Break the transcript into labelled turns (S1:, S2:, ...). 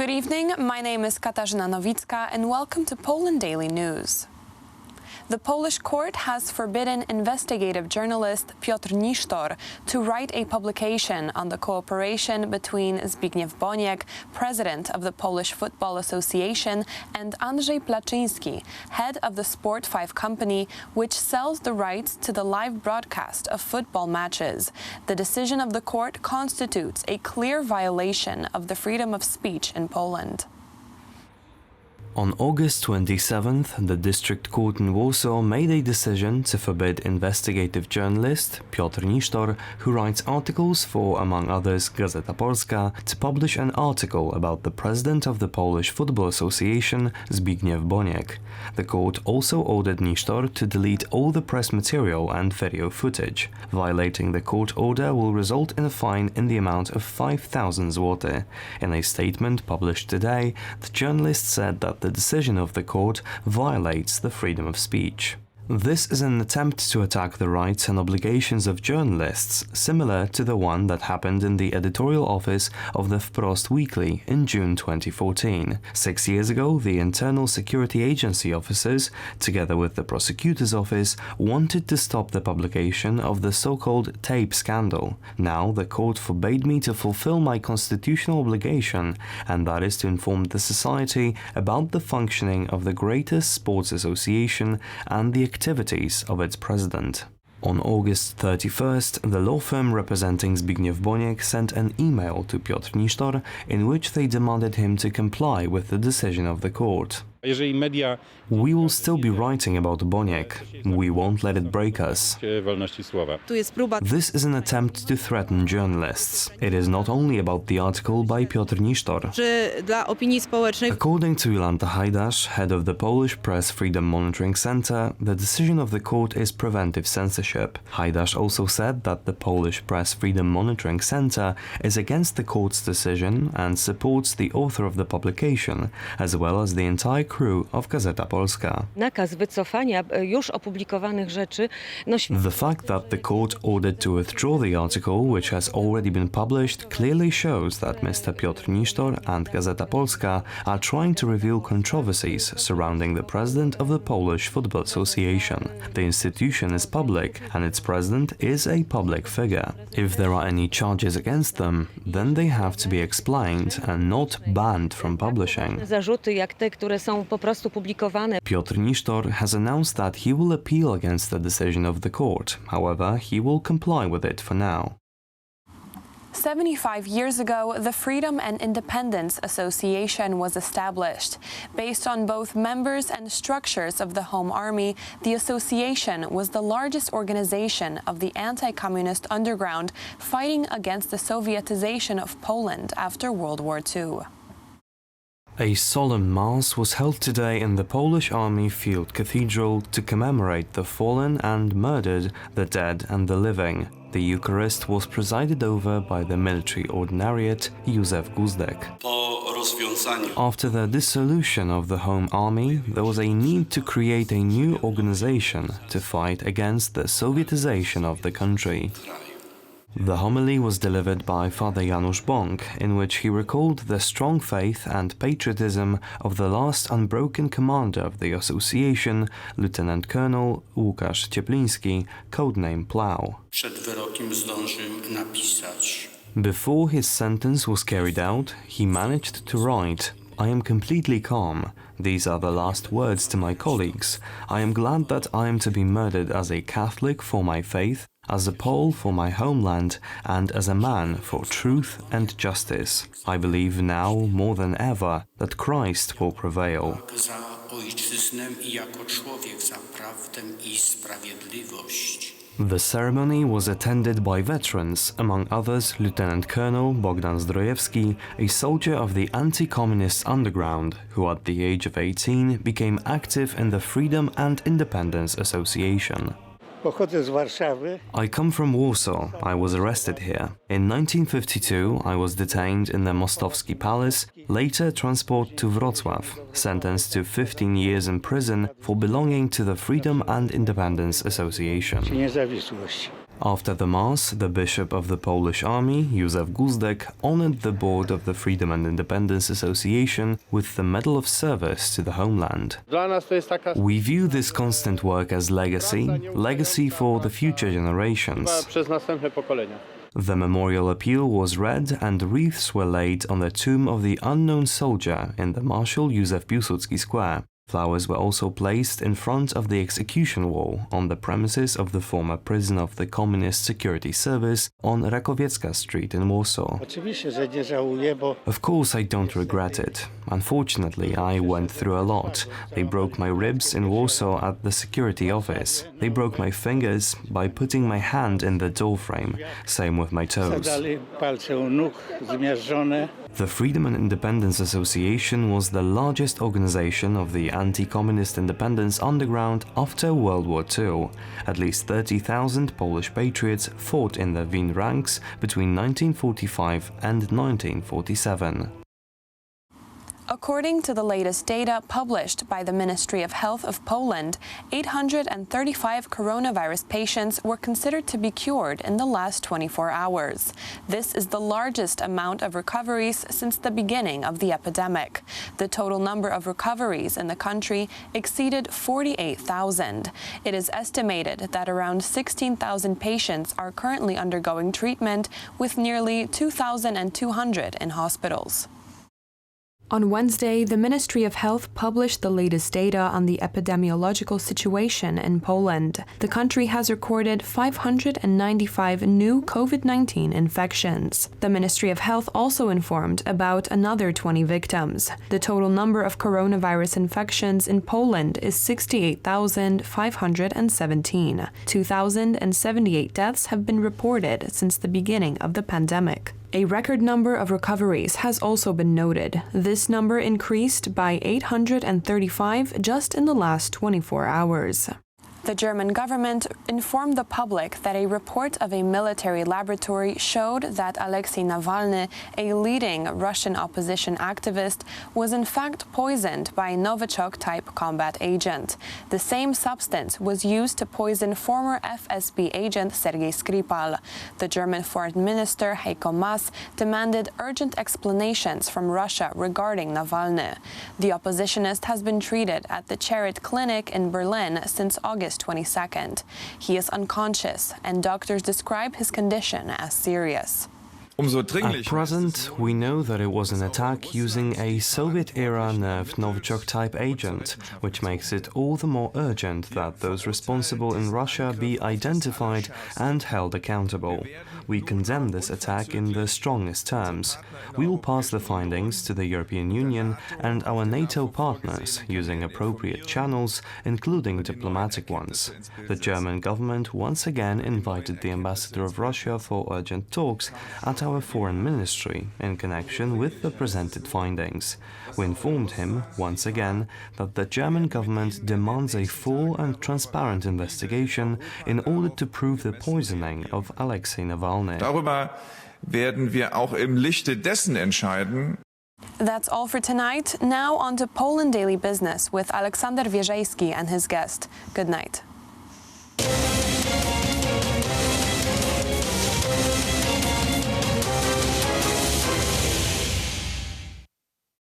S1: Good evening, my name is Katarzyna Nowicka and welcome to Poland Daily News. The Polish court has forbidden investigative journalist Piotr Nisztor to write a publication on the cooperation between Zbigniew Boniek, president of the Polish Football Association, and Andrzej Placzyński, head of the Sport 5 company, which sells the rights to the live broadcast of football matches. The decision of the court constitutes a clear violation of the freedom of speech in Poland.
S2: On August 27th, the District Court in Warsaw made a decision to forbid investigative journalist Piotr Nisztor, who writes articles for, among others, Gazeta Polska, to publish an article about the president of the Polish Football Association, Zbigniew Boniek. The court also ordered Nisztor to delete all the press material and video footage. Violating the court order will result in a fine in the amount of 5,000 zloty. In a statement published today, the journalist said that the decision of the court violates the freedom of speech. This is an attempt to attack the rights and obligations of journalists, similar to the one that happened in the editorial office of the Wprost Weekly in June 2014. 6 years ago, the Internal Security Agency officers, together with the prosecutor's office, wanted to stop the publication of the so-called tape scandal. Now, the court forbade me to fulfill my constitutional obligation, and that is to inform the society about the functioning of the greatest sports association and the activities of its president. On August 31st, the law firm representing Zbigniew Boniek sent an email to Piotr Nisztor in which they demanded him to comply with the decision of the court. We will still be writing about Boniek. We won't let it break us. This is an attempt to threaten journalists. It is not only about the article by Piotr Nisztor. According to Jolanta Hajdasz, head of the Polish Press Freedom Monitoring Center, the decision of the court is preventive censorship. Hajdasz also said that the Polish Press Freedom Monitoring Center is against the court's decision and supports the author of the publication, as well as the entire crew of Gazeta Polska. The fact that the court ordered to withdraw the article, which has already been published, clearly shows that Mr. Piotr Nisztor and Gazeta Polska are trying to reveal controversies surrounding the president of the Polish Football Association. The institution is public, and its president is a public figure. If there are any charges against them, then they have to be explained and not banned from publishing. Piotr Nisztor has announced that he will appeal against the decision of the court. However, he will comply with it for now.
S1: 75 years ago, the Freedom and Independence Association was established. Based on both members and structures of the Home Army, the association was the largest organization of the anti-communist underground fighting against the Sovietization of Poland after World War II.
S2: A solemn mass was held today in the Polish Army Field Cathedral to commemorate the fallen and murdered, the dead and the living. The Eucharist was presided over by the military ordinariate Józef Guzdek. After the dissolution of the Home Army, there was a need to create a new organization to fight against the Sovietization of the country. The homily was delivered by Father Janusz Bąk, in which he recalled the strong faith and patriotism of the last unbroken commander of the association, Lieutenant Colonel Łukasz Ciepliński, codename Plow. Before his sentence was carried out, he managed to write, "I am completely calm. These are the last words to my colleagues. I am glad that I am to be murdered as a Catholic for my faith, as a Pole for my homeland, and as a man for truth and justice. I believe now, more than ever, that Christ will prevail." The ceremony was attended by veterans, among others Lieutenant Colonel Bogdan Zdrojewski, a soldier of the anti-communist underground, who at the age of 18 became active in the Freedom and Independence Association. I come from Warsaw. I was arrested here. In 1952, I was detained in the Mostowski Palace, later transported to Wrocław, sentenced to 15 years in prison for belonging to the Freedom and Independence Association. After the Mass, the Bishop of the Polish Army, Józef Guzdek, honored the board of the Freedom and Independence Association with the Medal of Service to the homeland. We view this constant work as legacy for the future generations. The memorial appeal was read and wreaths were laid on the tomb of the unknown soldier in the Marshal Józef Piłsudski Square. Flowers were also placed in front of the execution wall on the premises of the former prison of the Communist Security Service on Rakowiecka Street in Warsaw. Of course, I don't regret it. Unfortunately, I went through a lot. They broke my ribs in Warsaw at the security office. They broke my fingers by putting my hand in the doorframe. Same with my toes. The Freedom and Independence Association was the largest organization of the anti-communist independence underground after World War II. At least 30,000 Polish patriots fought in the Wien ranks between 1945 and 1947.
S1: According to the latest data published by the Ministry of Health of Poland, 835 coronavirus patients were considered to be cured in the last 24 hours. This is the largest amount of recoveries since the beginning of the epidemic. The total number of recoveries in the country exceeded 48,000. It is estimated that around 16,000 patients are currently undergoing treatment, with nearly 2,200 in hospitals. On Wednesday, the Ministry of Health published the latest data on the epidemiological situation in Poland. The country has recorded 595 new COVID-19 infections. The Ministry of Health also informed about another 20 victims. The total number of coronavirus infections in Poland is 68,517. 2,078 deaths have been reported since the beginning of the pandemic. A record number of recoveries has also been noted. This number increased by 835 just in the last 24 hours. The German government informed the public that a report of a military laboratory showed that Alexei Navalny, a leading Russian opposition activist, was in fact poisoned by a Novichok-type combat agent. The same substance was used to poison former FSB agent Sergei Skripal. The German Foreign Minister Heiko Maas demanded urgent explanations from Russia regarding Navalny. The oppositionist has been treated at the Charité Clinic in Berlin since August 22nd. He is unconscious, and doctors describe his condition as serious.
S2: At present, we know that it was an attack using a Soviet-era nerve Novichok-type agent, which makes it all the more urgent that those responsible in Russia be identified and held accountable. We condemn this attack in the strongest terms. We will pass the findings to the European Union and our NATO partners using appropriate channels, including diplomatic ones. The German government once again invited the ambassador of Russia for urgent talks at our foreign ministry in connection with the presented findings. We informed him, once again, that the German government demands a full and transparent investigation in order to prove the poisoning of Alexei Navalny.
S3: Darüber werden wir auch im Lichte dessen entscheiden.
S1: That's all for tonight. Now on to Poland Daily Business with Aleksander Wierzejski and his guest. Good night.